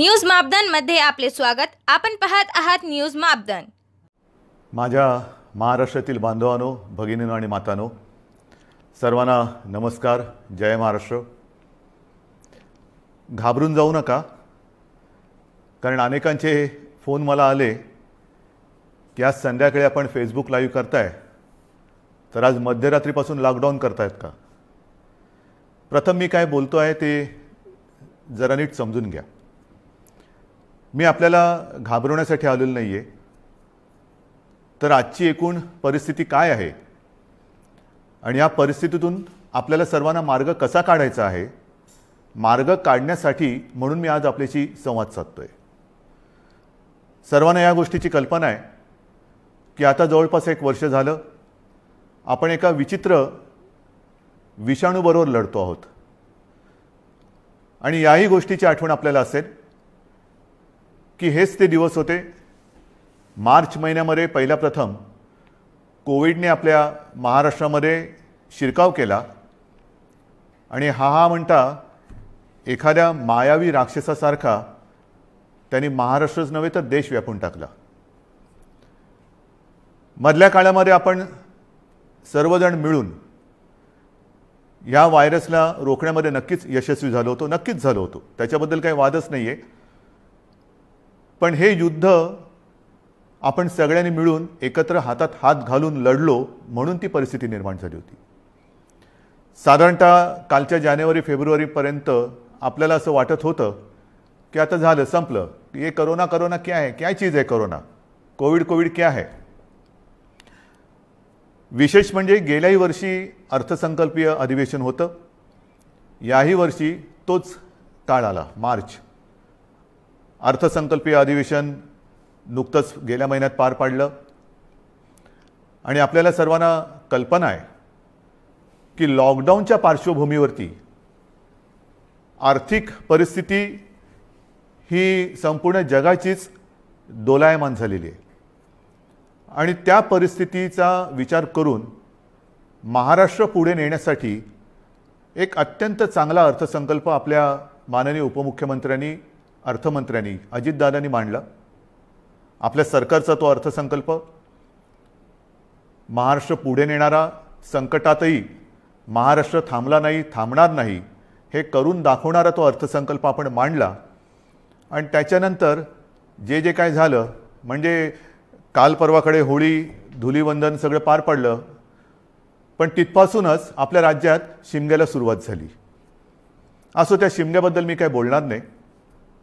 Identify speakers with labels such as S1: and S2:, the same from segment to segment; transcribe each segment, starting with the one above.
S1: News मापदनमध्ये आपले स्वागत। आपण पाहत आहात न्यूज मापदन।
S2: माझ्या महाराष्ट्रातील बांधवांनो, भगिनींनो आणि मातांनो, सर्वांना नमस्कार। जय महाराष्ट्र। घाबरून जाऊ नका, कारण अनेकांचे फोन मला आले की आज संध्याकाळी आपण फेसबुक लाईव्ह करताय, तर आज मध्यरात्रीपासून लॉकडाऊन करतायत का? प्रथम मी काय बोलतो आहे ते जरा नीट समजून घ्या। मी आपल्याला घाबरवण्यासाठी आलेलो नाही आहे, तर आजची एकूण परिस्थिती काय आहे आणि या परिस्थितीतून आपल्याला सर्वांना मार्ग कसा काढायचा आहे, मार्ग काढण्यासाठी म्हणून मी आज आपल्याशी संवाद साधतोय। सर्वांना या गोष्टीची कल्पना आहे की आता जवळपास 1 वर्ष झालं आपण एका विचित्र विषाणूबरोबर लढतो आहोत आणि याही गोष्टीची आठवण आपल्याला असेल की हेच ते दिवस होते मार्च महिन्यामध्ये पहिला प्रथम कोविडने आपल्या महाराष्ट्रामध्ये शिरकाव केला आणि हा म्हणता एखाद्या मायावी राक्षसासारखा त्यांनी महाराष्ट्रच नव्हे तर देश व्यापून टाकला। मधल्या काळामध्ये आपण सर्वजण मिळून या व्हायरसला रोखण्यामध्ये नक्कीच यशस्वी झालो होतो, नक्कीच झालो होतो, त्याच्याबद्दल काही वादच नाही आहे। पण हे युद्ध आपण सगळ्यांनी मिळून एकत्र हातात हात घालून लढलो म्हणून ती परिस्थिती निर्माण झाली होती। साधारणतः कालच्या जानेवारी-फेब्रुवारीपर्यंत आपल्याला असं वाटत होतं की आता झालं, संपलं, ये कोरोना कोरोना क्या है, क्या चीज़ है कोरोना, कोविड क्या है। विशेष म्हणजे गेल्याही वर्षी अर्थसंकल्पीय अधिवेशन होतं, याही वर्षी तोच काळ आला, मार्च। अर्थसंकल्पीय अधिवेशन नुकतंच गेल्या महिन्यात पार पाडलं आणि आपल्याला सर्वांना कल्पना आहे की लॉकडाऊनच्या पार्श्वभूमीवरती आर्थिक परिस्थिती ही संपूर्ण जगाचीच दोलायमान झालेली आहे आणि त्या परिस्थितीचा विचार करून महाराष्ट्र पुढे नेण्यासाठी एक अत्यंत चांगला अर्थसंकल्प आपल्या माननीय उपमुख्यमंत्र्यांनी, अर्थमंत्र्यांनी, अजितदादांनी मांडला। आपल्या सरकारचा तो अर्थसंकल्प महाराष्ट्र पुढे नेणारा, संकटातही महाराष्ट्र थांबला नाही, थांबणार नाही हे करून दाखवणारा तो अर्थसंकल्प आपण मांडला आणि त्याच्यानंतर जे काय झालं म्हणजे काल परवाकडे होळी, धुलीवंदन सगळं पार पडलं, पण तिथपासूनच आपल्या राज्यात शिमग्याला सुरुवात झाली। असो, त्या शिमग्याबद्दल मी काय बोलणार नाही,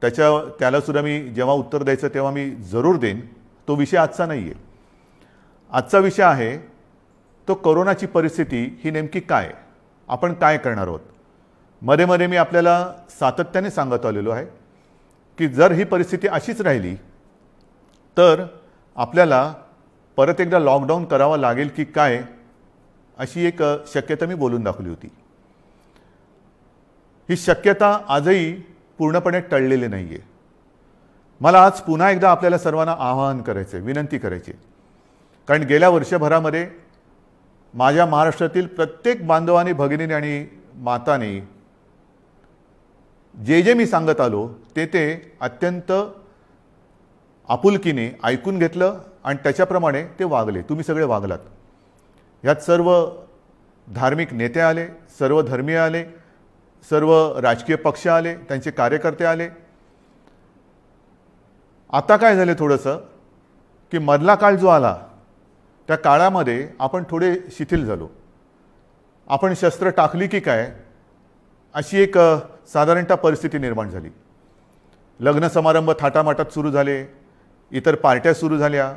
S2: त्याला सुद्धा मी जेव्हा उत्तर द्यायचं तेव्हा मी जरूर देईन। तो विषय आजचा नाही आहे। आजचा विषय आहे तो कोरोनाची परिस्थिती ही नेमकी काय, आपण काय करणार आहोत। मध्ये मध्ये मी आपल्याला सातत्याने सांगत आलेलो आहे की जर ही परिस्थिती अशीच राहिली तर आपल्याला परत एकदा लॉकडाऊन करावा लागेल की काय, अशी एक शक्यता मी बोलून दाखवली होती। ही शक्यता आजही पूर्णपणे टळलेली नाही आहे। मला आज पुन्हा एकदा आपल्याला सर्वांना आवाहन करायचे, विनंती करायची, कारण गेल्या वर्षभरामध्ये माझ्या महाराष्ट्रातील प्रत्येक बांधवांनी, भगिनींनी आणि मातांनी जे मी सांगत आलो ते अत्यंत आपुलकीने ऐकून घेतलं आणि त्याच्याप्रमाणे ते वागले। तुम्ही सगळे वागलात। यात सर्व धार्मिक नेते आले, सर्व धर्मीय आले, सर्व राजकीय पक्ष आले, त्यांचे कार्यकर्ते आले। आता काय झाले थोडंसं की मधला काळ जो आला त्या काळामध्ये आपण थोडे शिथिल झालो। आपण शस्त्र टाकली की काय अशी एक साधारणतः परिस्थिती निर्माण झाली। लग्न समारंभ थाटामाटात सुरू झाले, इतर पार्ट्या सुरू झाल्या,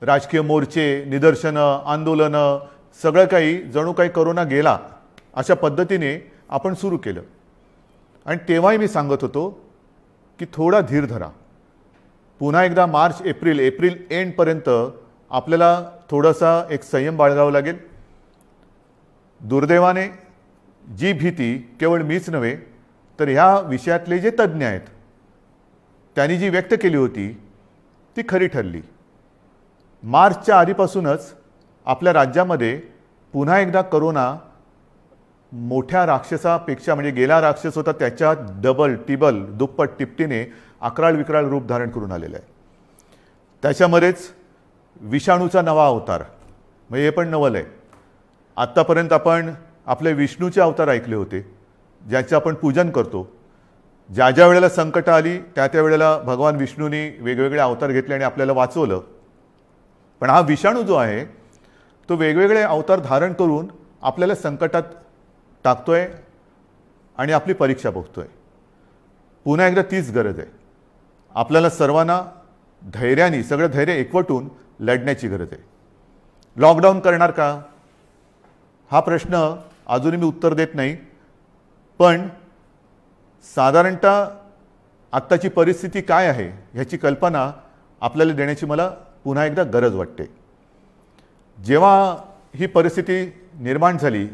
S2: राजकीय मोर्चे, निदर्शनं, आंदोलनं, सगळं काही जणू काही कोरोना गेला अशा पद्धतीने आपण सुरू केलं। आणि तेव्हाही मी सांगत होतो की थोडा धीर धरा, पुन्हा एकदा मार्च एप्रिल एंडपर्यंत आपल्याला थोडासा एक संयम बाळगावा लागेल। दुर्दैवाने जी भीती केवळ मीच नव्हे तर ह्या विषयातले जे तज्ज्ञ आहेत त्यांनी जी व्यक्त केली होती ती खरी ठरली। मार्चच्या आधीपासूनच आपल्या राज्यामध्ये पुन्हा एकदा कोरोना मोठ्या राक्षसापेक्षा म्हणजे गेला राक्षस होता त्याच्या डबल टिबल दुप्पट तिपटीने अकराळ विक्राळ रूप धारण करून आलेला आहे. त्याच्यामध्येच विषाणूचा नवा अवतार म्हणजे हे पण नवल आहे. आत्तापर्यंत आपण आपले विष्णूचे अवतार ऐकले होते ज्याचे आपण पूजन करतो. ज्या ज्या वेळेला संकट आली त्या त्या वेळेला भगवान विष्णूंनी वेगवेगळे अवतार घेतले आणि आपल्याला वाचवलं. पण हा विषाणू जो आहे तो वेगवेगळे अवतार धारण करून आपल्याला संकटात टाकतोय आणि आपली परीक्षा बघतोय. पुन्हा एकदा तीच गरज आहे. आपल्याला सर्वांना धैर्याने सगळं धैर्य एकवटून लढण्याची गरज आहे. लॉकडाऊन करणार का हा प्रश्न अजूनही मी उत्तर देत नाही. पण साधारणतः आत्ताची परिस्थिती काय आहे ह्याची कल्पना आपल्याला देण्याची मला पुन्हा एकदा गरज वाटते. जेव्हा ही परिस्थिती निर्माण झाली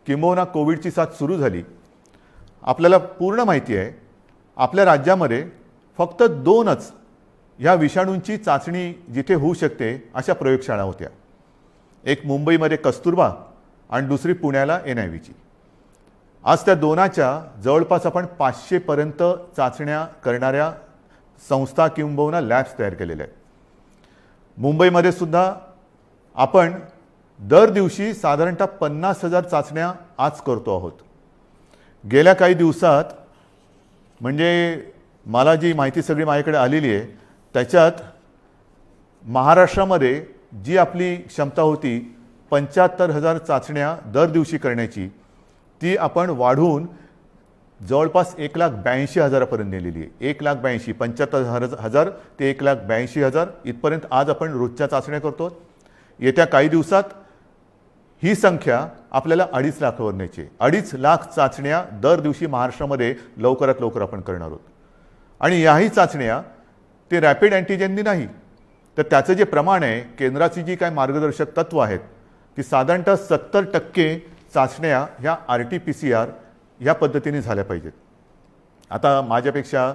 S2: किंबहुना कोविडची साथ सुरू झाली आपल्याला पूर्ण माहिती आहे आपल्या राज्यामध्ये फक्त 2च ह्या विषाणूंची चाचणी जिथे होऊ शकते अशा प्रयोगशाळा होत्या. एक मुंबईमध्ये कस्तुरबा आणि दुसरी पुण्याला NIVची. आज त्या 2च्या जवळपास आपण 500पर्यंत चाचण्या करणाऱ्या संस्था किंबहुना लॅब्स तयार केलेल्या आहेत. मुंबईमध्ये सुद्धा आपण दर दिवशी साधारणतः 50,000 चाचण्या आज करतो आहोत. गेल्या काही दिवसात म्हणजे मला जी माहिती सगळी माझ्याकडे आलेली आहे त्याच्यात महाराष्ट्रामध्ये जी आपली क्षमता होती 75,000 चाचण्या दर दिवशी करण्याची ती आपण वाढवून जवळपास 1,82,000पर्यंत नेलेली आहे. 1,82,000 75,000 ते 1,82,000 इथपर्यंत आज आपण रोजच्या चाचण्या करतो. येत्या काही दिवसात ही संख्या आपल्याला 2.5 लाखावर न्यायची आहे. 2.5 लाख चाचण्या दर दिवशी महाराष्ट्रामध्ये लवकरात लवकर आपण करणार आहोत. आणि याही चाचण्या ते रॅपिड अँटीजेननी नाही तर त्याचं जे प्रमाण आहे केंद्राची जी काय मार्गदर्शक तत्त्व आहेत की साधारणतः 70% चाचण्या ह्या RT-PCR ह्या पद्धतीने झाल्या पाहिजेत. आता माझ्यापेक्षा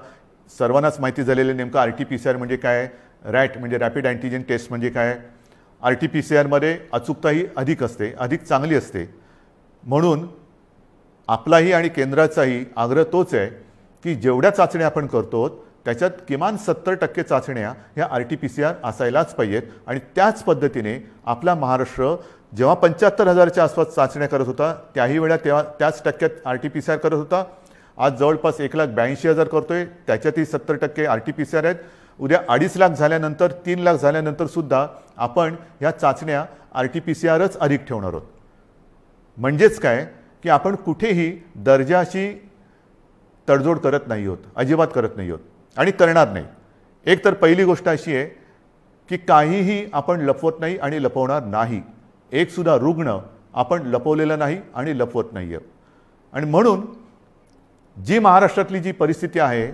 S2: सर्वांनाच माहिती झालेलं नेमकं RT-PCR म्हणजे काय, रॅट म्हणजे रॅपिड अँटीजेन टेस्ट म्हणजे काय. RT-PCRमध्ये अचूकताही अधिक असते, अधिक चांगली असते. म्हणून आपलाही आणि केंद्राचाही आग्रह तोच आहे की जेवढ्या चाचण्या आपण करतो त्याच्यात किमान 70% चाचण्या ह्या RT-PCR असायलाच पाहिजेत. आणि त्याच पद्धतीने आपला महाराष्ट्र जेव्हा 75,000च्या आसपास चाचण्या करत होता त्याही वेळा तेव्हा त्याच टक्क्यात RT-PCR करत होता. आज जवळपास 1,82,000 करतोय त्याच्यातही 70% RT-PCR आहेत. उद्या 2.5 लाख झाल्यानंतर 3 लाख झाल्यानंतर सुद्धा आपण ह्या चाचण्या RT-PCRच अधिक ठेवणार आहोत. म्हणजेच काय की आपण कुठेही दर्जाची तडजोड करत नाही आहोत, अजिबात करत नाही आहोत आणि करणार नाही. एक तर पहिली गोष्ट अशी आहे की काहीही आपण लपवत नाही आणि लपवणार नाही. एक सुद्धा रुग्ण आपण लपवलेला नाही आणि लपवत नाही आहे. आणि म्हणून जी महाराष्ट्रातली जी परिस्थिती आहे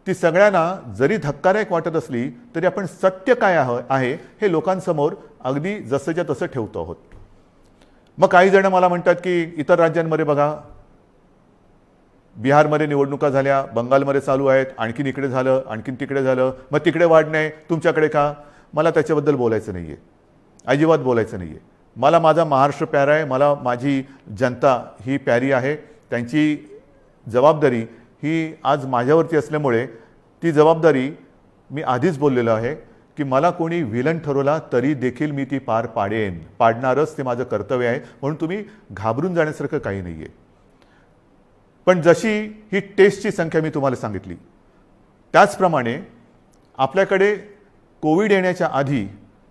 S2: ती सगळ्यांना जरी धक्कादायक वाटत असली तरी आपण सत्य काय आहे हे लोकांसमोर अगदी जसंच्या तसं ठेवतो आहोत. मग काही जण मला म्हणतात की इतर राज्यांमध्ये बघा बिहारमध्ये निवडणुका झाल्या, बंगालमध्ये चालू आहेत, आणखीन इकडे झालं, आणखीन तिकडे झालं, मग तिकडे वाढ नाही तुमच्याकडे का. मला त्याच्याबद्दल बोलायचं नाही आहे, अजिबात बोलायचं नाही आहे. मला माझा महाराष्ट्र प्यारा आहे, मला माझी जनता ही प्यारी आहे. त्यांची जबाबदारी ही आज माझ्यावरती असल्यामुळे ती जबाबदारी मी आधीच बोललेलो आहे की मला कोणी विलन ठरवला तरी देखील मी ती पार पाडणारच, ते माझं कर्तव्य आहे. म्हणून तुम्ही घाबरून जाण्यासारखं काही नाही आहे. पण जशी ही टेस्टची संख्या मी तुम्हाला सांगितली त्याचप्रमाणे आपल्याकडे कोविड येण्याच्या आधी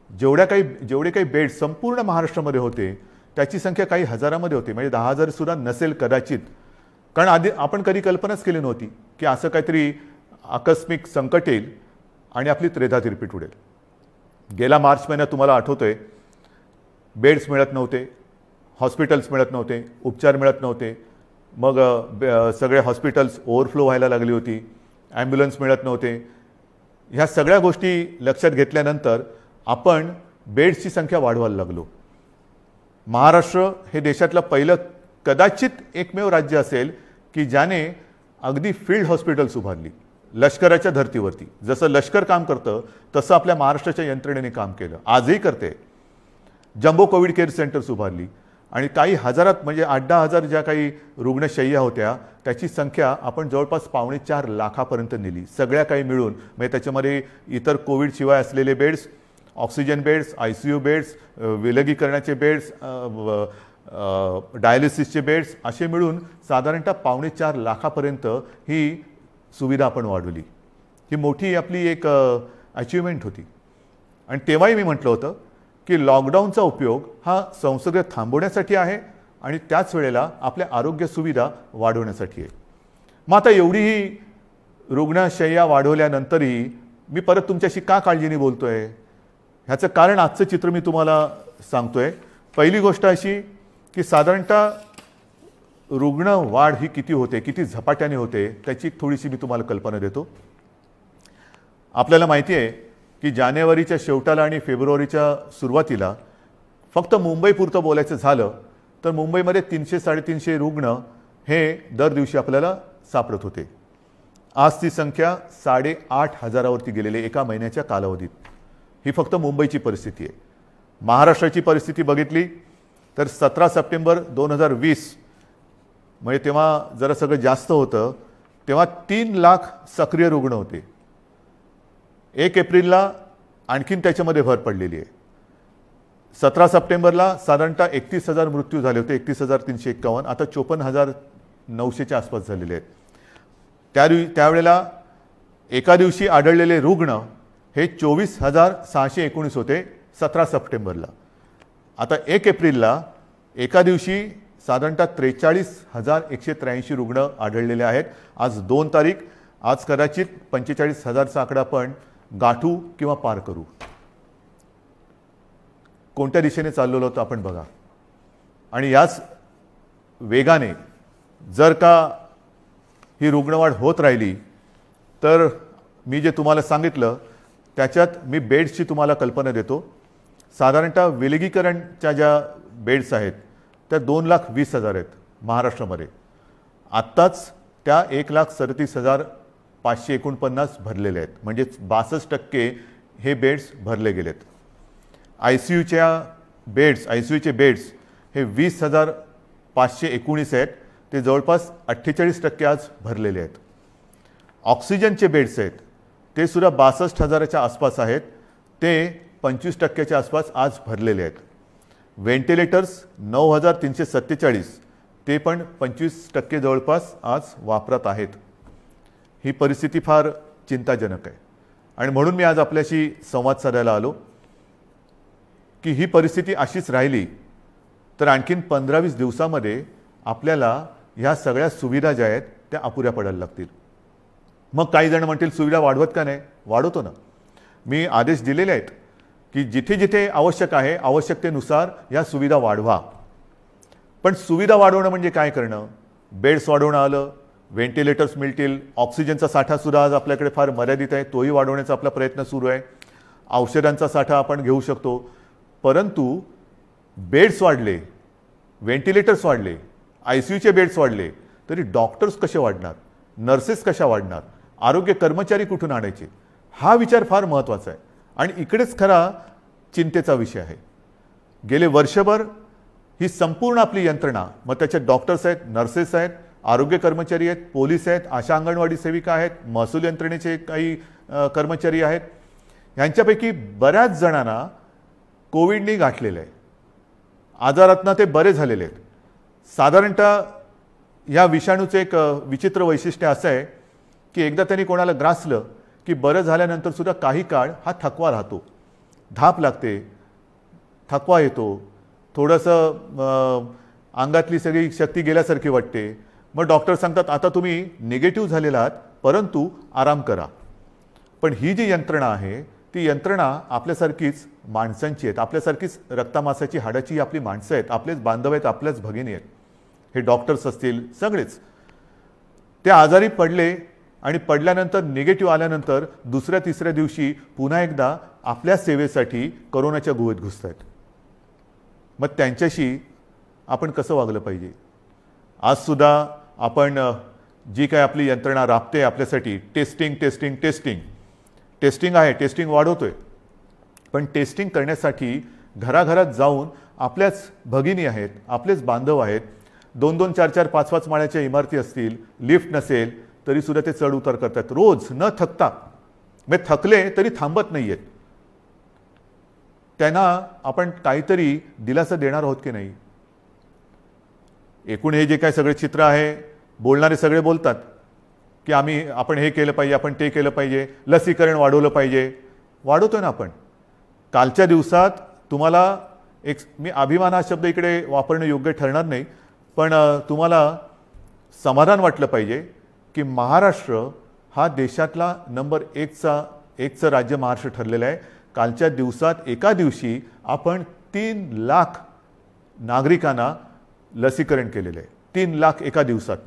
S2: जेवढे काही बेड संपूर्ण महाराष्ट्रामध्ये होते त्याची संख्या काही हजारामध्ये होती, म्हणजे 10,000 सुद्धा नसेल कदाचित. कारण आधी आपण कधी कल्पनाच केली नव्हती की असं काहीतरी आकस्मिक संकट येईल आणि आपली त्रेधा तिरपीट उडेल. गेला मार्च महिन्यात तुम्हाला आठवतोय बेड्स मिळत नव्हते, हॉस्पिटल्स मिळत नव्हते, उपचार मिळत नव्हते. मग सगळे हॉस्पिटल्स ओव्हरफ्लो व्हायला लागली होती, ॲम्ब्युलन्स मिळत नव्हते. ह्या सगळ्या गोष्टी लक्षात घेतल्यानंतर आपण बेड्सची संख्या वाढवायला लागलो. महाराष्ट्र हे देशातलं पहिलं कदाचित एकमेव राज्य असेल की ज्याने अगदी फील्ड हॉस्पिटल्स उभारली लष्कराच्या धर्तीवरती. जसं लष्कर काम करतं तसं आपल्या महाराष्ट्राच्या यंत्रणेने काम केलं, आजही करते. जम्बो कोविड केअर सेंटर्स उभारली आणि काही हजारात म्हणजे 8-10 हजार ज्या काही रुग्णशय्या होत्या त्याची संख्या आपण जवळपास 4.25 लाखापर्यंत नेली, सगळ्या काही मिळून. म्हणजे त्याच्यामध्ये इतर कोविडशिवाय असलेले beds, oxygen beds, ICU beds, विलगीकरणाचे बेड्स, डायलिसिसचे बेड्स असे मिळून साधारणतः 4.25 लाखापर्यंत ही सुविधा आपण वाढवली. ही मोठी आपली एक अचिव्हमेंट होती. आणि तेव्हाही मी म्हटलं होतं की लॉकडाऊनचा उपयोग हा संसर्ग थांबवण्यासाठी आहे आणि त्याच वेळेला आपल्या आरोग्य सुविधा वाढवण्यासाठी आहे. मग आता एवढीही रुग्णशय्या वाढवल्यानंतरही मी परत तुमच्याशी का काळजीने बोलतोय, ह्याचं कारण आजचं चित्र मी तुम्हाला सांगतोय. पहिली गोष्ट अशी की साधारणतः रुग्ण वाढ ही किती होते, किती झपाट्याने होते त्याची थोडीशी मी तुम्हाला कल्पना देतो. आपल्याला माहिती आहे की जानेवारीच्या शेवटाला आणि फेब्रुवारीच्या सुरुवातीला फक्त मुंबईपुरतं बोलायचं झालं तर मुंबईमध्ये 300-350 रुग्ण हे दर दिवशी आपल्याला सापडत होते. आज ती संख्या 8,500वरती गेलेली एका महिन्याच्या कालावधीत. ही फक्त मुंबईची परिस्थिती आहे. महाराष्ट्राची परिस्थिती बघितली तर 17 सप्टेंबर 2020 म्हणजे तेव्हा जरा सगळं जास्त होतं, तेव्हा 3 लाख सक्रिय रुग्ण होते. 1 एप्रिलला आणखीन त्याच्यामध्ये भर पडलेली आहे. 17 सप्टेंबरला साधारणतः 31,000 मृत्यू झाले होते, 31,351. आता 54,900च्या आसपास झालेले आहेत. त्यावेळेला एका दिवशी आढळलेले रुग्ण हे 24,619 होते 17 सप्टेंबरला. आता 1 एप्रिलला एका दिवशी साधारणतः 43,183 रुग्ण आढळलेले आहेत. आज 2 तारीख, आज कदाचित 45,000चा आकडा आपण गाठू किंवा पार करू. कोणत्या दिशेने चाललेलो होतो आपण बघा. आणि याच वेगाने जर का ही रुग्णवाढ होत राहिली तर मी जे तुम्हाला सांगितलं त्याच्यात मी बेड्सची तुम्हाला कल्पना देतो. साधारणतः विलगीकरणच्या ज्या बेड्स आहेत त्या 2,20,000 आहेत महाराष्ट्रामध्ये. आत्ताच त्या 1,37,549 भरलेले आहेत, म्हणजे 62% हे बेड्स भरले गेलेत. ICUचे बेड्स हे 20,519 आहेत, ते जवळपास 48% आज भरलेले आहेत. ऑक्सिजनचे बेड्स आहेत ते सुद्धा 62,000च्या आसपास आहेत, ते 25%च्या आसपास आज भरलेले आहेत. व्हेंटिलेटर्स 9,347 ते पण 25% जवळपास आज वापरात आहेत. ही परिस्थिती फार चिंताजनक आहे आणि म्हणून मी आज आपल्याशी संवाद साधायला आलो की ही परिस्थिती अशीच राहिली तर आणखीन 15-20 दिवसामध्ये आपल्याला ह्या सगळ्या सुविधा ज्या आहेत त्या अपुऱ्या पडायला लागतील. मग काही जण म्हणतील सुविधा वाढवत का नाही? वाढवतो ना. मी आदेश दिलेले आहेत की जिथे जिथे आवश्यक आहे आवश्यकतेनुसार या सुविधा वाढवा. पण सुविधा वाढवणं म्हणजे काय करणं? बेड्स वाढवणं आलं, व्हेंटिलेटर्स मिळतील, ऑक्सिजनचा साठासुद्धा आज आपल्याकडे फार मर्यादित आहे, तोही वाढवण्याचा आपला प्रयत्न सुरू आहे. औषधांचा साठा आपण घेऊ शकतो, परंतु बेड्स वाढले, व्हेंटिलेटर्स वाढले, ICUचे बेड्स वाढले तरी डॉक्टर्स कसे वाढणार, नर्सेस कशा वाढणार, आरोग्य कर्मचारी कुठून आणायचे? हा विचार फार महत्त्वाचा आहे आणि इकडेच खरा चिंतेचा विषय आहे. गेले वर्षभर ही संपूर्ण आपली यंत्रणा, मग त्याच्यात डॉक्टर्स आहेत, नर्सेस आहेत, आरोग्य कर्मचारी आहेत, पोलीस आहेत, आशा अंगणवाडी सेविका आहेत, महसूल यंत्रणेचे काही कर्मचारी आहेत, यांच्यापैकी बऱ्याच जणांना कोविडने गाठलेलं आहे. आजारातनं ते बरे झालेले आहेत. साधारणतः या विषाणूचं एक विचित्र वैशिष्ट्य असं आहे की एकदा त्यांनी कोणाला ग्रासलं की बरं झाल्यानंतर सुद्धा काही काळ हा थकवा राहतो, धाप लागते, थकवा येतो, थोडंसं अंगातली सगळी शक्ती गेल्यासारखी वाटते. मग डॉक्टर सांगतात आता तुम्ही निगेटिव्ह झालेला आहात परंतु आराम करा. पण ही जी यंत्रणा आहे ती यंत्रणा आपल्यासारखीच माणसांची आहेत, आपल्यासारखीच रक्तामासाची हाडाची आपली माणसं आहेत, आपलेच बांधव आहेत, आपल्याच भगिनी आहेत. हे डॉक्टर्स असतील सगळेच ते आजारी पडले आणि पडल्यानंतर निगेटिव्ह आल्यानंतर दुसऱ्या तिसऱ्या दिवशी पुन्हा एकदा आपल्या सेवेसाठी कोरोनाच्या गुहेत घुसत आहेत. मग त्यांच्याशी आपण कसं वागलं पाहिजे? आजसुद्धा आपण जी काय आपली यंत्रणा राबते आपल्यासाठी, टेस्टिंग आहे, टेस्टिंग वाढवतोय, पण टेस्टिंग करण्यासाठी घराघरात जाऊन आपल्याच भगिनी आहेत, आपलेच बांधव आहेत. 2-2, 4-4, 5-5 माळ्याच्या इमारती असतील, लिफ्ट नसेल तरी सुद्धा ते चढ उतार करतात रोज न थकता. म्हणजे थकले तरी थांबत नाहीयेत. त्यांना आपण काहीतरी दिलासा देणार आहोत की नाही? एकूण हे जे काय सगळे चित्र आहे, बोलणारे सगळे बोलतात की आपण हे केलं पाहिजे, आपण ते केलं पाहिजे, लसीकरण वाढवलं पाहिजे. वाढवतोय ना आपण. कालच्या दिवसात तुम्हाला मी अभिमान हा शब्द इकडे वापरणं योग्य ठरणार नाही, पण तुम्हाला समाधान वाटलं पाहिजे की महाराष्ट्र हा देशातला नंबर 1चं राज्य महाराष्ट्र ठरलेलं आहे. कालच्या दिवसात एका दिवशी आपण 3 लाख नागरिकांना लसीकरण केलेलं आहे. 3 लाख एका दिवसात.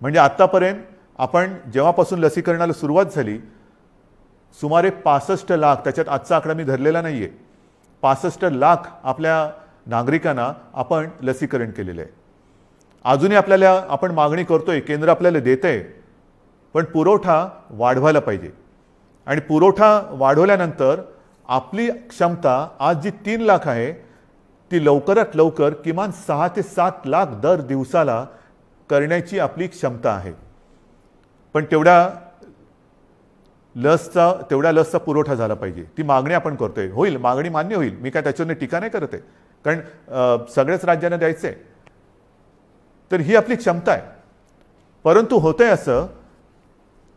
S2: म्हणजे आत्तापर्यंत आपण जेव्हापासून लसीकरणाला सुरुवात झाली सुमारे 65 लाख, त्याच्यात आजचा आकडा मी धरलेला नाही आहे, 65 लाख आपल्या नागरिकांना आपण लसीकरण केलेलं आहे. अजूनही आपण मागणी करतोय, केंद्र आपल्याला देत आहे, पण पुरवठा वाढवायला पाहिजे. आणि पुरवठा वाढवल्यानंतर आपली क्षमता आज जी 3 लाख आहे ती लवकरात लवकर किमान 6 ते 7 लाख दर दिवसाला करण्याची आपली क्षमता आहे. पण तेवढ्या लसचा पुरवठा झाला पाहिजे. ती मागणी आपण करतोय. होईल, मागणी मान्य होईल, मी काय त्याच्यावर टीका नाही करत आहे, कारण सगळ्याच राज्यांना द्यायचं आहे. तर ही आपली क्षमता आहे. परंतु होतंय असं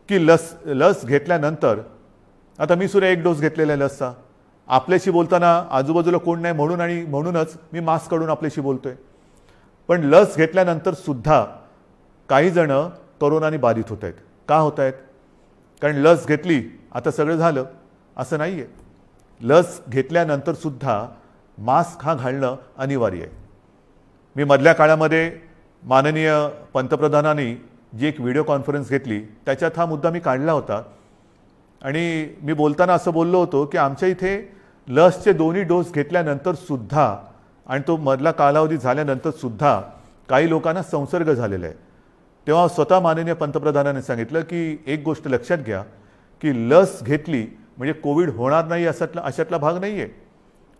S2: की लस घेतल्यानंतर, आता मी सुद्धा 1 डोस घेतलेला आहे लसचा. आपल्याशी बोलताना आजूबाजूला कोण नाही म्हणूनच मी मास्क काढून आपल्याशी बोलतोय. पण लस घेतल्यानंतर सुद्धा काही जण कोरोनाने बाधित होत आहेत. का होत आहेत? कारण लस घेतली आता सगळं झालं असं नाही आहे. लस घेतल्यानंतर सुद्धा मास्क हा घालणं अनिवार्य आहे. मी मधल्या काळामध्ये माननीय पंतप्रधानांनी जी एक व्हिडिओ कॉन्फरन्स घेतली त्याच्यात हा मुद्दा मी काढला होता. आणि मी बोलताना असं बोललो होतो की आमच्या इथे लसचे 2 डोस घेतल्यानंतर सुद्धा आणि तो मधला कालावधी झाल्यानंतर सुद्धा काही लोकांना संसर्ग झालेला आहे. तेव्हा स्वतः माननीय पंतप्रधानांनी सांगितलं की एक गोष्ट लक्षात घ्या की लस घेतली म्हणजे कोविड होणार नाही अशातला भाग नाही आहे.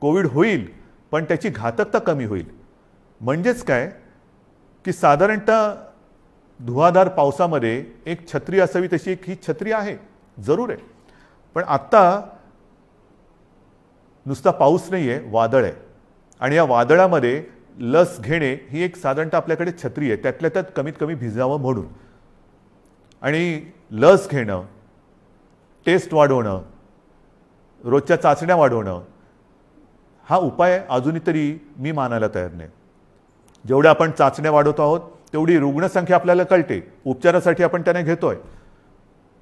S2: कोविड होईल, पण त्याची घातकता कमी होईल. म्हणजेच काय की साधारणतः धुवाधार पावसामध्ये एक छत्री असावी तशी ही छत्री आहे, जरूर आहे. पण आत्ता नुसता पाऊस नाही आहे, वादळ आहे. आणि या वादळामध्ये लस घेणे ही एक साधारणतः आपल्याकडे छत्री आहे, त्यातल्या त्यात कमीत कमी भिजावं म्हणून. आणि लस घेणं, टेस्ट वाढवणं, रोजच्या चाचण्या वाढवणं हा उपाय अजूनही तरी मी मानायला तयार नाही. जेवढ्या आपण चाचण्या वाढवतो आहोत तेवढी रुग्णसंख्या आपल्याला कळते, उपचारासाठी आपण त्याने घेतोय.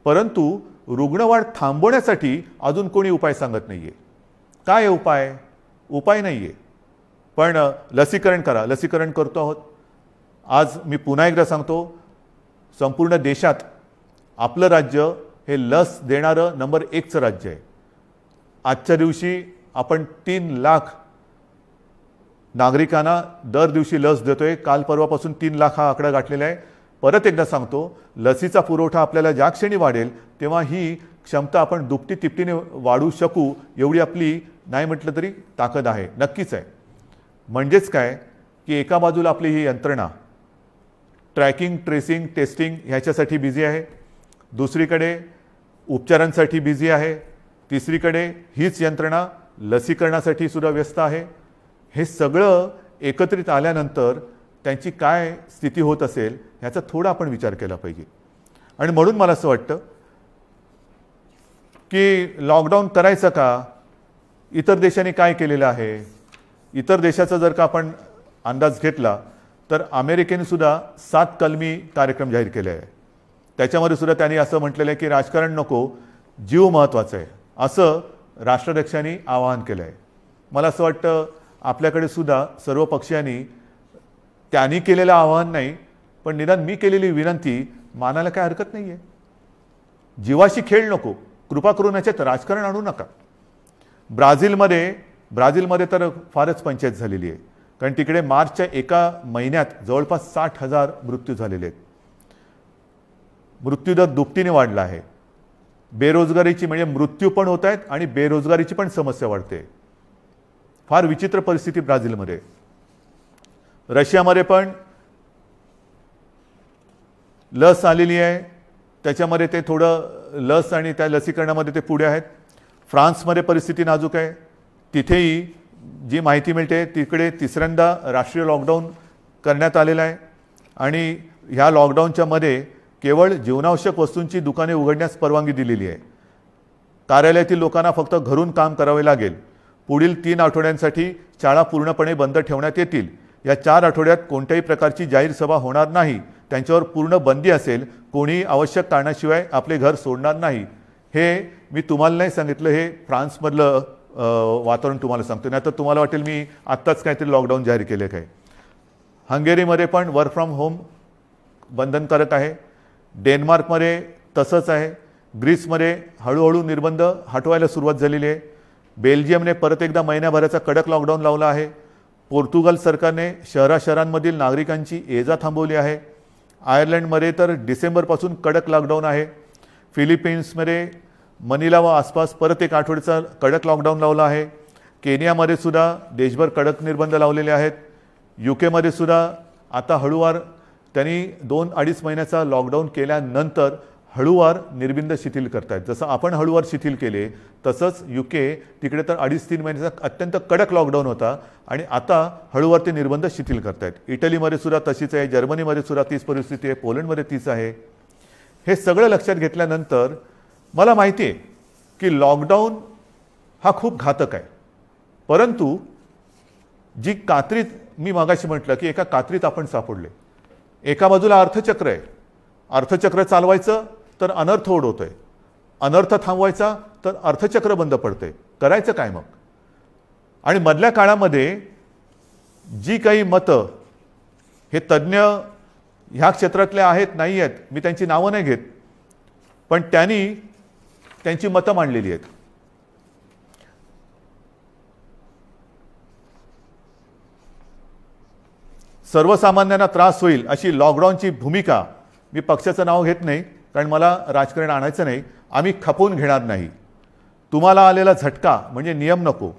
S2: परंतु रुग्णवाढ थांबवण्यासाठी अजून कोणी उपाय सांगत नाहीये. काय उपाय? उपाय नाहीये. पण लसीकरण करा. लसीकरण करतो आहोत. आज मी पुन्हा एकदा सांगतो, संपूर्ण देशात आपलं राज्य हे लस देणारं नंबर 1चं राज्य आहे. आजच्या दिवशी आपण 3 लाख नागरिकांना दर दिवशी लस देतोय. काल परवापासून 3 लाख हा आकडा गाठलेला आहे. परत एकदा सांगतो, लसीचा पुरवठा आपल्याला ज्या क्षणी वाढेल तेव्हा ही क्षमता आपण दुपटी तिपटीने वाढवू शकू एवढी आपली नाही म्हटलं तरी ताकद आहे, नक्कीच आहे. म्हणजेच काय की एका बाजूला आपली ही यंत्रणा ट्रॅकिंग, ट्रेसिंग, टेस्टिंग ह्याच्यासाठी बिझी आहे, दुसरीकडे उपचारांसाठी बिझी आहे, तिसरीकडे हीच यंत्रणा लसीकरणासाठी सुद्धा व्यस्त आहे. हे सगळं एकत्रित आल्यानंतर त्यांची काय स्थिती होत असेल ह्याचा थोडा आपण विचार केला पाहिजे. आणि म्हणून मला असं वाटतं की लॉकडाऊन करायचं का? इतर देशांनी काय केलेलं आहे? इतर देशाचा जर का आपण अंदाज घेतला तर अमेरिकेने सुद्धा 7 कलमी कार्यक्रम जाहीर केले आहे. त्याच्यामध्ये सुद्धा त्यांनी असं म्हटलेलं आहे की राजकारण नको, जीव महत्त्वाचा आहे, असं राष्ट्राध्यक्षांनी आवाहन केलं आहे. मला असं वाटतं आपल्याकडे सुद्धा सर्व पक्षांनी त्यांनी केलेलं आवाहन नाही, पण निदान मी केलेली विनंती मानायला काय हरकत नाही आहे. जीवाशी खेळ नको, कृपा करून याच्यात राजकारण आणू नका. ब्राझीलमध्ये तर फारच पंचायत झालेली आहे, कारण तिकडे मार्चच्या एका महिन्यात जवळपास 60,000 मृत्यू झालेले आहेत. मृत्यूदर दुपटीने वाढला आहे. बेरोजगारीची म्हणजे मृत्यू पण होत आहेत आणि बेरोजगारीची पण समस्या वाढते. फार विचित्र परिस्थिती ब्राझीलमध्ये. रशियामध्ये पण लस आलेली आहे, त्याच्यामध्ये ते थोडं लस आणि त्या लसीकरणामध्ये ते पुढे आहेत. फ्रान्समध्ये परिस्थिती नाजूक आहे. तिथेही जी माहिती मिळते तिकडे तिसऱ्यांदा राष्ट्रीय लॉकडाऊन करण्यात आलेला आहे आणि ह्या लॉकडाऊनच्या मध्ये केवळ जीवनावश्यक वस्तूंची दुकाने उघडण्यास परवानगी दिलेली आहे. कार्यालयातील लोकांना फक्त घरून काम करावे लागेल. पुढील 3 आठवड्यांसाठी शाळा पूर्णपणे बंद ठेवण्यात येतील. या 4 आठवड्यात कोणत्याही प्रकारची जाहीर सभा होणार नाही. त्यांच्यावर पूर्ण बंदी असेल. कोणीही आवश्यक कारणाशिवाय आपले घर सोडणार नाही. हे मी तुम्हाला नाही सांगितलं, हे फ्रान्समधलं वातावरण तुम्हाला सांगतो. नाही तर तुम्हाला वाटेल मी आत्ताच काहीतरी लॉकडाऊन जाहीर केले काय. हंगेरीमध्ये पण वर्क फ्रॉम होम बंधनकारक आहे. डेन्मार्कमध्ये तसंच आहे. ग्रीसमध्ये हळूहळू निर्बंध हटवायला सुरुवात झालेली आहे. बेल्जियमने परत एकदा महिन्याभराचा कडक लॉकडाऊन लावला आहे. पोर्तुगाल सरकारने शहरांमधील नागरिकांची ये-जा थांबवली आहे. आयर्लंडमध्ये तर डिसेंबरपासून कडक लॉकडाऊन आहे. फिलिपिन्समध्ये मनिला व आसपास परत 1 आठवड्याचा कडक लॉकडाऊन लावला आहे. केनियामध्ये सुद्धा देशभर कडक निर्बंध लावलेले आहेत. UK सुद्धा आता हळूवार त्यांनी 2-2.5 महिन्याचा लॉकडाऊन केल्यानंतर हळूवार निर्बंध शिथिल करतायत. जसं आपण हळूवार शिथिल केले तसंच UK तिकडे तर 2.5-3 महिन्याचा अत्यंत कडक लॉकडाऊन होता आणि आता हळूवार ते निर्बंध शिथिल करतायत. इटलीमध्ये सुद्धा तशीच आहे. जर्मनीमध्ये सुद्धा तीच परिस्थिती आहे. पोलंडमध्ये तीच आहे. हे सगळं लक्षात घेतल्यानंतर मला माहिती आहे की लॉकडाऊन हा खूप घातक आहे. परंतु जी कात्रीत मी मागाशी म्हटलं की एका कात्रीत आपण सापडले. एका बाजूला अर्थचक्र आहे. अर्थचक्र चालवायचं तर अनर्थ ओढवतोय. अनर्थ थांबवायचा तर अर्थचक्र बंद पडतंय. करायचं काय मग? आणि मधल्या काळामध्ये जी काही मतं हे तज्ज्ञ ह्या क्षेत्रातले आहेत नाही आहेत, मी त्यांची नावं नाही घेत, पण त्यांनी त्यांची मतं मांडलेली आहेत. सर्वसामान्यांना त्रास होईल अशी लॉकडाऊनची भूमिका, मी पक्षाचं नाव घेत नाही कारण मला राजकारण आणायचं नाही, आम्ही खपवून घेणार नाही. तुम्हाला आलेला झटका म्हणजे नियम नको.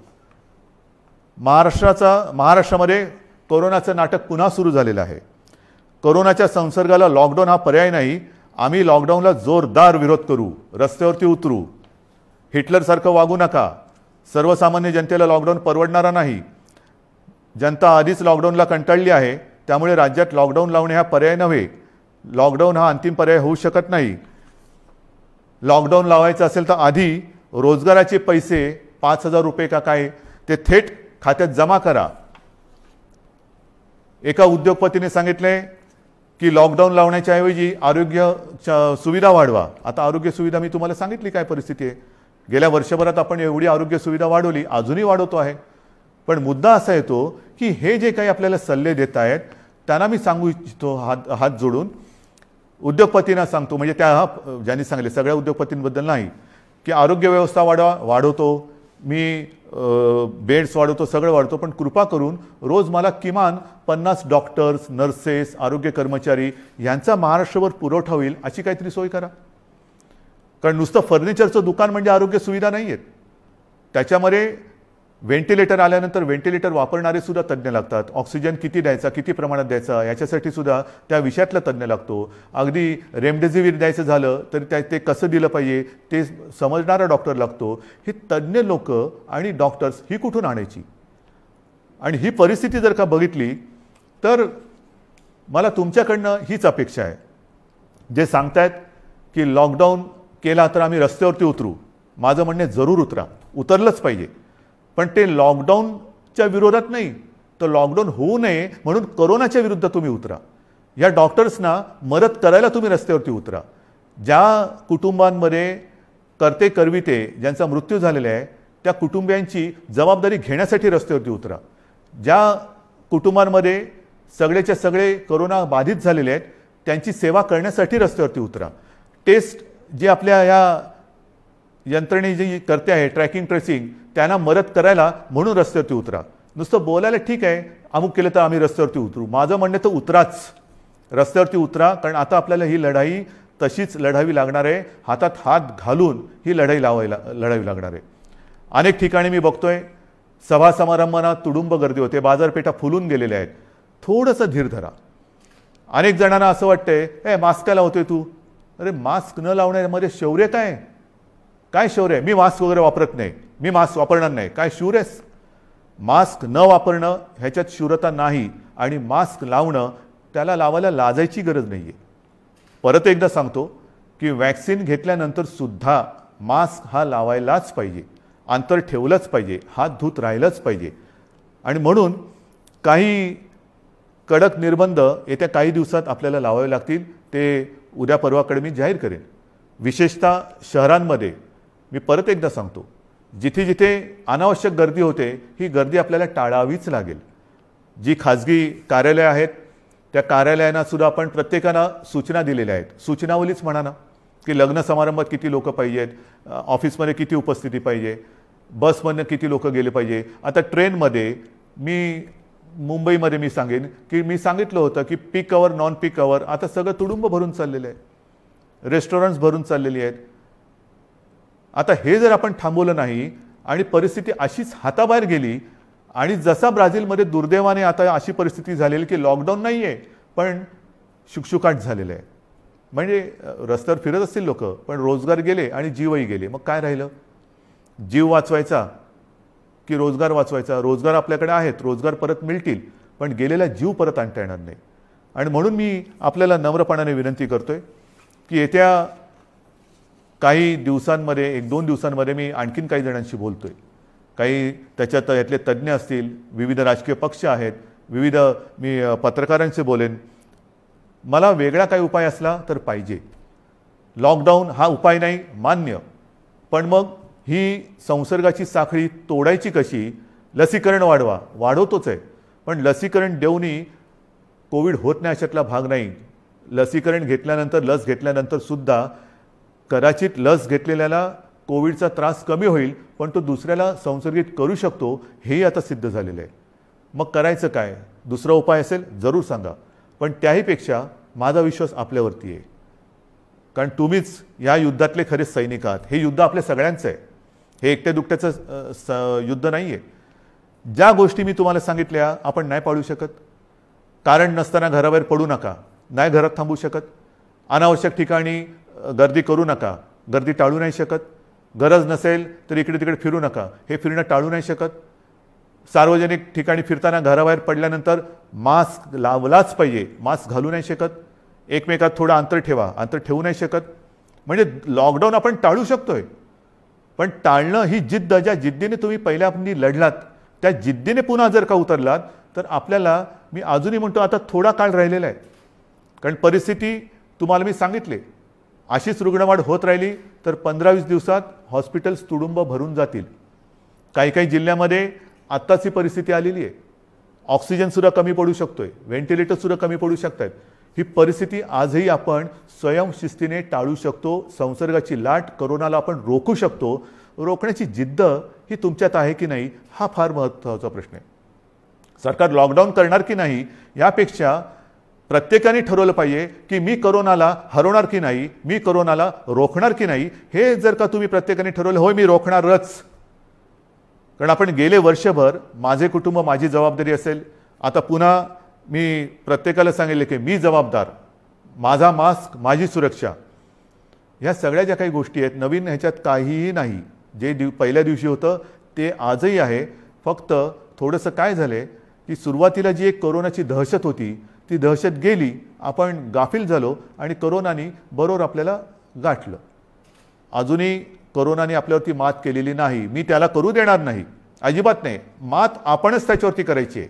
S2: महाराष्ट्रामध्ये कोरोनाचं नाटक पुन्हा सुरू झालेलं आहे. कोरोनाच्या संसर्गाला लॉकडाऊन हा पर्याय नाही. आम्ही लॉकडाऊनला जोरदार विरोध करू, रस्त्यावरती उतरू. हिटलरसारखं वागू नका. सर्वसामान्य जनतेला लॉकडाऊन परवडणारा नाही. जनता आधीच लॉकडाऊनला कंटाळली आहे, त्यामुळे राज्यात लॉकडाऊन लावणे हा पर्याय नव्हे. लॉकडाऊन हा अंतिम पर्याय होऊ शकत नाही. लॉकडाऊन लावायचं असेल तर आधी रोजगाराचे पैसे 5,000 रुपये का काय ते थेट खात्यात जमा करा. एका उद्योगपतीने सांगितले की लॉकडाऊन लावण्याच्या ऐवजी आरोग्य सुविधा वाढवा. आता आरोग्य सुविधा मी तुम्हाला सांगितली काय परिस्थिती आहे. गेल्या वर्षभरात आपण एवढी आरोग्य सुविधा वाढवली, अजूनही वाढवतो आहे. पण मुद्दा असा येतो की हे जे काही आपल्याला सल्ले देत आहेत त्यांना मी सांगू इच्छितो हात जोडून, उद्योगपतींना सांगतो, म्हणजे त्या ज्यांनी सांगले सगळ्या उद्योगपतींबद्दल नाही, की आरोग्य व्यवस्था वाढवतो मी, बेड्स वाढवतो, सगळं वाढवतो, पण कृपा करून रोज मला किमान 50 डॉक्टर्स, नर्सेस, आरोग्य कर्मचारी यांचा महाराष्ट्रभर पुरवठा होईल अशी काहीतरी सोय करा. कारण नुसतं फर्निचरचं दुकान म्हणजे आरोग्य सुविधा नाही आहेत. त्याच्यामध्ये व्हेंटिलेटर आल्यानंतर व्हेंटिलेटर वापरणारे सुद्धा तज्ज्ञ लागतात. ऑक्सिजन किती द्यायचा, किती प्रमाणात द्यायचा याच्यासाठी सुद्धा त्या विषयातला तज्ज्ञ लागतो. अगदी रेमडेसिवीर द्यायचं झालं तर ते कसं दिलं पाहिजे ते समजणारा डॉक्टर लागतो. ही तज्ज्ञ लोक आणि डॉक्टर्स ही कुठून आणायची? आणि ही परिस्थिती जर का बघितली तर मला तुमच्याकडनं हीच अपेक्षा आहे. जे सांगतायत की लॉकडाऊन केला तर आम्ही रस्त्यावरती उतरू, माझं म्हणणे जरूर उतरा, उतरलंच पाहिजे. पण ते लॉकडाऊनच्या विरोधात नाही, तर लॉकडाऊन होऊ नये म्हणून कोरोनाच्या विरुद्ध तुम्ही उतरा. या डॉक्टर्सना मदत करायला तुम्ही रस्त्यावरती उतरा. ज्या कुटुंबांमध्ये करते करविते ज्यांचा मृत्यू झालेला आहे त्या कुटुंबियांची जबाबदारी घेण्यासाठी रस्त्यावरती उतरा. ज्या कुटुंबांमध्ये सगळेच्या सगळे कोरोना बाधित झालेले आहेत त्यांची सेवा करण्यासाठी रस्त्यावरती उतरा. टेस्ट जे आपल्या या यंत्रणे जी करते आहे ट्रॅकिंग ट्रेसिंग त्यांना मदत करायला म्हणून रस्त्यावरती उतरा. नुसतं बोलायला ठीक आहे, अमुक केलं तर आम्ही रस्त्यावरती उतरू, माझं म्हणणं तर उतराच, रस्त्यावरती उतरा. कारण आता आपल्याला ही लढाई तशीच लढावी लागणार आहे. हातात हात घालून ही लढाई लढावी लागणार आहे. अनेक ठिकाणी मी बघतोय सभा समारंभांना तुडुंब गर्दी होते, बाजारपेठा फुलून गेलेल्या आहेत. थोडंसं धीर धरा. अनेक जणांना असं वाटतंय, मास्क का लावतोय तू? अरे मास्क न लावण्यामध्ये शौर्य काय? काय शौर्य? मी मास्क वगैरे वापरत नाही, मी मास्क वापरणार नाही, काय शूरेस? मास्क न वापरणं ह्याच्यात शूरता नाही, आणि मास्क लावणं त्याला लावायला लाजायची गरज नाही आहे. परत एकदा सांगतो की वॅक्सिन घेतल्यानंतर सुद्धा मास्क हा लावायलाच पाहिजे, अंतर ठेवलंच पाहिजे, हात धुत राहिलंच पाहिजे. आणि म्हणून काही कडक निर्बंध येत्या काही दिवसात आपल्याला लावावे लागतील. ते उद्या परवाकडे मी जाहीर करेन. विशेषतः शहरांमध्ये मी परत एकदा सांगतो, जिथे जिथे अनावश्यक गर्दी होते ही गर्दी आपल्याला टाळावीच लागेल. जी खाजगी कार्यालय आहेत त्या कार्यालयांना सुद्धा आपण प्रत्येकाला सूचना दिलेल्या आहेत. सूचनावलीच म्हणा ना, की लग्न समारंभात किती लोक पाहिजेत, ऑफिसमध्ये किती उपस्थिती पाहिजे, बसमधनं किती लोक गेले पाहिजे. आता ट्रेनमध्ये मुंबईमध्ये मी सांगेन की मी सांगितलं होतं की पीक अवर नॉन पीक अवर आता सगळं तुडुंब भरून चाललेलं आहे, रेस्टॉरंट्स भरून चाललेली आहेत. आता हे जर आपण थांबवलं नाही आणि परिस्थिती अशीच हाताबाहेर गेली, आणि जसा ब्राझीलमध्ये दुर्दैवाने आता अशी परिस्थिती झालेली की लॉकडाऊन नाही आहे पण शुकशुकाट झालेलं आहे. म्हणजे रस्त्यावर फिरत असतील लोक, पण रोजगार गेले आणि जीवही गेले. मग काय राहिलं? जीव वाचवायचा की रोजगार वाचवायचा? रोजगार आपल्याकडे आहेत, रोजगार परत मिळतील, पण गेलेला जीव परत आणता येणार नाही. आणि म्हणून मी आपल्याला नम्रपणाने विनंती करतोय की येत्या काही दिवसांमध्ये, 1-2 दिवसांमध्ये मी आणखीन काही जणांशी बोलतोय. काही त्याच्यात यातले तज्ज्ञ असतील, विविध राजकीय पक्ष आहेत, विविध मी पत्रकारांशी बोलेन. मला वेगळा काही उपाय असला तर पाहिजे. लॉकडाऊन हा उपाय नाही, मान्य, पण मग ही संसर्गाची साखळी तोडायची कशी? लसीकरण वाढवतोच आहे, पण लसीकरण देऊनही कोविड होत नाही अशातला भाग नाही. लसीकरण घेतल्यानंतर, लस घेतल्यानंतर सुद्धा कदाचित लस घेतलेल्याला कोविडचा त्रास कमी होईल, पण तो दुसऱ्याला संसर्गित करू शकतो, हेही आता सिद्ध झालेलं आहे. मग करायचं काय? दुसरा उपाय असेल जरूर सांगा, पण त्याहीपेक्षा माझा विश्वास आपल्यावरती आहे. कारण तुम्हीच या युद्धातले खरे सैनिक आहात. हे युद्ध आपल्या सगळ्यांचं आहे, हे एकट्या दुकट्याचं युद्ध नाही आहे. ज्या गोष्टी मी तुम्हाला सांगितल्या आपण नाही पाळू शकत. कारण नसताना घराबाहेर पडू नका, नाही घरात थांबू शकत. अनावश्यक ठिकाणी गर्दी करू नका, गर्दी टाळू नाही शकत. गरज नसेल तर इकडे तिकडे फिरू नका, हे फिरणं टाळू नाही शकत. सार्वजनिक ठिकाणी फिरताना घराबाहेर पडल्यानंतर मास्क लावलाच पाहिजे, मास्क घालू नाही शकत. एकमेकात थोडं अंतर ठेवा, अंतर ठेवू नाही शकत. म्हणजे लॉकडाऊन आपण टाळू शकतोय, पण टाळणं ही जिद्द, ज्या जिद्दीने तुम्ही पहिल्या लढलात त्या जिद्दीने पुन्हा जर का उतरलात तर आपल्याला, मी अजूनही म्हणतो आता थोडा काळ राहिलेला आहे. कारण परिस्थिती तुम्हाला मी सांगितले, अशीच रुग्णवाढ होत राहिली तर 15-20 दिवसात हॉस्पिटल्स तुडुंब भरून जातील. काही काही जिल्ह्यामध्ये आत्ताच ही परिस्थिती आलेली आहे. ऑक्सिजनसुद्धा कमी पडू शकतोय, व्हेंटिलेटरसुद्धा कमी पडू शकतात. ही परिस्थिती आजही आपण स्वयंशिस्तीने टाळू शकतो. संसर्गाची लाट, कोरोनाला आपण रोखू शकतो. रोखण्याची जिद्द ही तुमच्यात आहे की नाही, हा फार महत्त्वाचा प्रश्न आहे. सरकार लॉकडाऊन करणार की नाही यापेक्षा प्रत्येकाने ठरवलं पाहिजे की मी कोरोनाला हरवणार की नाही, मी कोरोनाला रोखणार की नाही. हे जर का तुम्ही प्रत्येकाने ठरवलं, होय मी रोखणारच. कारण आपण गेले वर्षभर माझे कुटुंब माझी जबाबदारी असेल, आता पुन्हा मी प्रत्येकाला सांगितले की मी जबाबदार, माझा मास्क माझी सुरक्षा. ह्या सगळ्या ज्या काही गोष्टी आहेत, नवीन ह्याच्यात काहीही नाही. जे पहिल्या दिवशी होतं ते आजही आहे. फक्त थोडंसं काय झालं की सुरुवातीला जी एक कोरोनाची दहशत होती ती दहशत गेली, आपण गाफील झालो आणि कोरोनाने बरोबर आपल्याला गाठलं. अजूनही कोरोनाने आपल्यावरती मात केलेली नाही, मी त्याला करू देणार नाही, अजिबात नाही. मात आपणच त्याच्यावरती करायची आहे.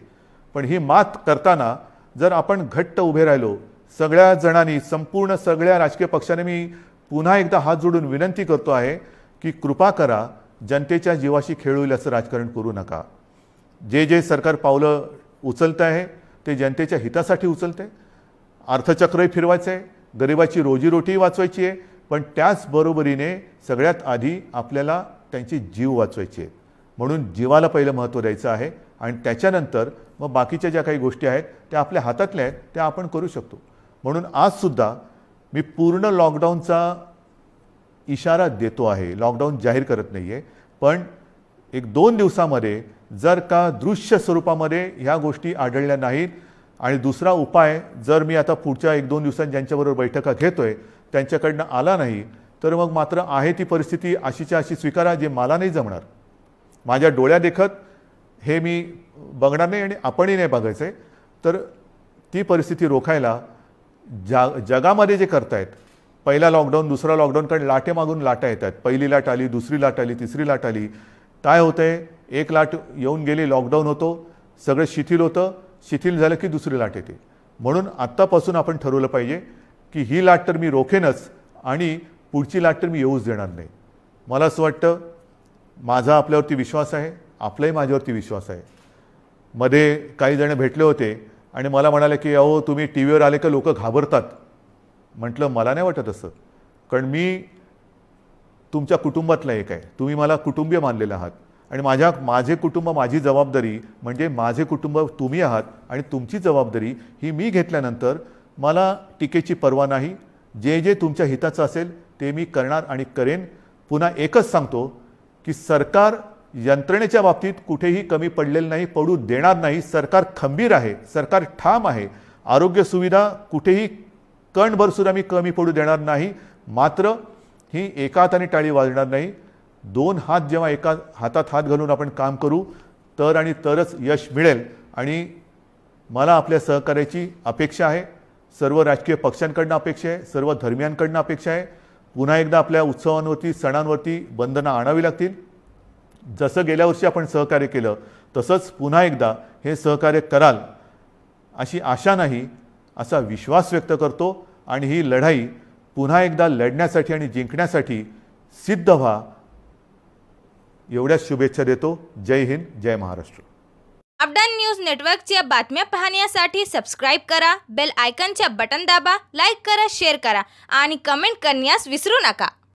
S2: पण ही मात करताना जर आपण घट्ट उभे राहिलो, सगळ्या जणांनी, संपूर्ण सगळ्या राजकीय पक्षाने मी पुन्हा एकदा हात जोडून विनंती करतो आहे की कृपा करा, जनतेच्या जीवाशी खेळ होईल असं राजकारण करू नका. जे सरकार पावलं उचलतं आहे ते जनतेच्या हितासाठी उचलते. अर्थचक्रही फिरवायचं आहे, गरिबाची रोजीरोटी वाचवायची आहे, पण त्याचबरोबरीने सगळ्यात आधी आपल्याला त्यांची जीव वाचवायची आहे. म्हणून जीवाला पहिलं महत्त्व द्यायचं आहे आणि त्याच्यानंतर मग बाकीच्या ज्या काही गोष्टी आहेत त्या आपल्या हातातल्या आहेत त्या आपण करू शकतो. म्हणून आजसुद्धा मी पूर्ण लॉकडाऊनचा इशारा देतो आहे. लॉकडाऊन जाहीर करत नाही आहे, पण 1-2 दिवसामध्ये जर का दृश्य स्वरूपामध्ये ह्या गोष्टी आढळल्या नाहीत आणि दुसरा उपाय जर मी आता पुढच्या 1-2 दिवसांत ज्यांच्याबरोबर बैठका घेतोय त्यांच्याकडनं आला नाही तर मग मात्र आहे ती परिस्थिती अशीच्या अशी स्वीकारा, जे मला नाही जमणार. माझ्या डोळ्या देखत हे मी बघणार नाही आणि आपणही नाही बघायचं आहे. तर ती परिस्थिती रोखायला जगामध्ये जे करतायत, पहिला लॉकडाऊन दुसरा लॉकडाऊन, कारण लाटे मागून लाटा येतात. पहिली लाट आली, दुसरी लाट आली, तिसरी लाट आली. काय होतं आहे, एक लाट येऊन गेली, लॉकडाऊन होतो, सगळं शिथिल होतं, शिथिल झालं की दुसरी लाट येते. म्हणून आत्तापासून आपण ठरवलं पाहिजे की ही लाट तर मी रोखेनच आणि पुढची लाट तर मी येऊच देणार नाही. मला असं वाटतं, माझा आपल्यावरती विश्वास आहे, आपलाही माझ्यावरती विश्वास आहे. मध्ये काही जण भेटले होते आणि मला म्हणाले की अहो तुम्ही टी व्हीवर आले का लोक घाबरतात. म्हटलं मला नाही वाटत असं, कारण मी तुमच्या कुटुंबातला एक आहे, तुम्ही मला कुटुंबीय मानलेलं आहात आणि माझे कुटुंब, माझी जबाबदारी म्हणजे माझे कुटुंब तुम्ही आहात आणि तुमची जबाबदारी ही मी घेतल्यानंतर मला टीकेची पर्वा नाही. जे जे तुमच्या हिताचं असेल ते मी करणार आणि करेन. पुन्हा एकच सांगतो की सरकार यंत्रणेच्या बाबतीत कुठेही कमी पडलेलं नाही, पडू देणार नाही. सरकार खंबीर आहे, सरकार ठाम आहे. आरोग्य सुविधा कुठेही कणभर सुद्धा मी कमी पडू देणार नाही. मात्र ही एका हाताने टाळी वाजणार नाही. 2 हात जेव्हा एका हातात हात घालून आपण काम करू तर आणि तरच यश मिळेल. आणि मला आपल्या सहकार्याची अपेक्षा आहे, सर्व राजकीय पक्षांकडनं अपेक्षा आहे, सर्व धर्मियांकडनं अपेक्षा आहे. पुन्हा एकदा आपल्या उत्सवांवरती, सणांवरती बंधनं आणावी लागतील. जसं गेल्या वर्षी आपण सहकार्य केलं तसंच पुन्हा एकदा हे सहकार्य कराल अशी आशा नाही, असा विश्वास व्यक्त करतो. आणि ही लढाई पुन्हा एकदा लढण्यासाठी आणि जिंकण्यासाठी सिद्ध व्हा, एवढ्याच शुभेच्छा देतो. जय हिंद, जय महाराष्ट्र.
S1: अपडाऊन न्यूज नेटवर्कच्या बातम्या पाहण्यासाठी सबस्क्राईब करा, बेल आयकॉनच्या बटन दाबा, लाईक करा, शेअर करा आणि कमेंट करण्यास विसरू नका.